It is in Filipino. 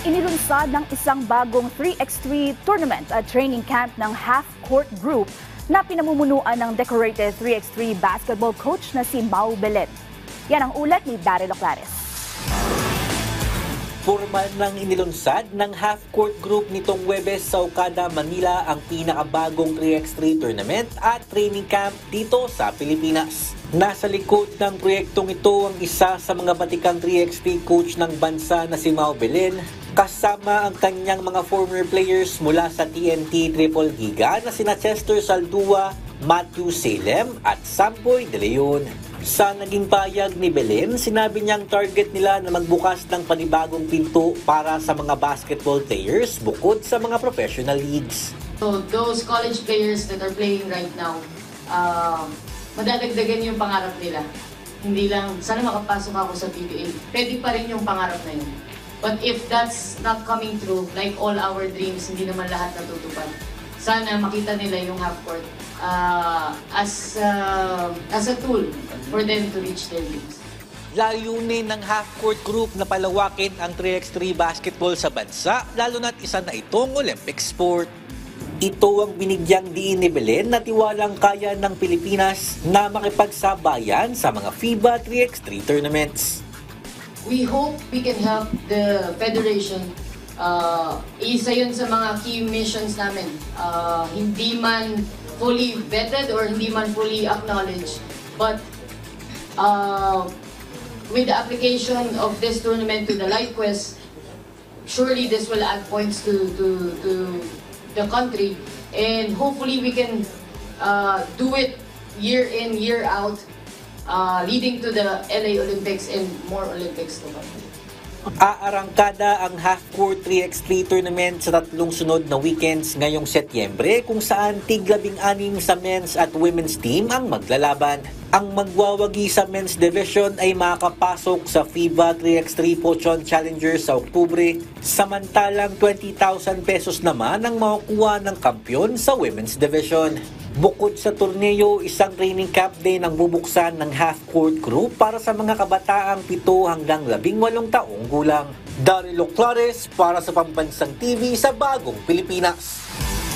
Inilunsad ng isang bagong 3x3 tournament at training camp ng half-court group na pinamumunuan ng decorated 3x3 basketball coach na si Mau Belen. Yan ang ulat ni Daryl Oclares. Formal nang inilunsad ng half-court group nitong Huwebes sa Okada, Manila ang pinakabagong 3x3 tournament at training camp dito sa Pilipinas. Nasa likod ng proyektong ito ang isa sa mga batikang 3x3 coach ng bansa na si Mau Belen, kasama ang kanyang mga former players mula sa TNT Triple Giga na sina Chester Saldua, Matthew Salem at Samboy De Leon. Sa naging payag ni Belen, sinabi niyang target nila na magbukas ng panibagong pinto para sa mga basketball players bukod sa mga professional leagues. So those college players that are playing right now, madadagdagan yung pangarap nila. Hindi lang, sana makapasok ako sa PBA. Pwede pa rin yung pangarap na yun. But if that's not coming true, like all our dreams, hindi naman lahat natutupad. Sana makita nila yung half-court as a tool for them to reach their dreams. Layunin ng half-court group na palawakin ang 3x3 basketball sa bansa, lalo na't isa na itong Olympic sport. Ito ang binigyang diin ni Belen na tiwalang kaya ng Pilipinas na makipagsabayan sa mga FIBA 3x3 tournaments. We hope we can help the federation. Isa yun sa mga key missions namin. Hindi man fully vetted or hindi man fully acknowledged, but with the application of this tournament to the LightQuest, surely this will add points to the country, and hopefully we can do it year in, year out, leading to the LA Olympics and more Olympics to come. Aarangkada ang half-court 3x3 tournament sa 3 sunod na weekends ngayong Setyembre kung saan tig-16 sa men's at women's team ang maglalaban. Ang magwawagi sa men's division ay makakapasok sa FIBA 3x3 Pochon Challenger sa Oktubre, samantalang 20,000 pesos naman ang makukuha ng kampyon sa women's division. Bukod sa torneo, isang training camp din ang bubuksan ng half-court group para sa mga kabataang 7 hanggang 18 taong gulang. Daryl Oclares para sa Pambansang TV sa Bagong Pilipinas.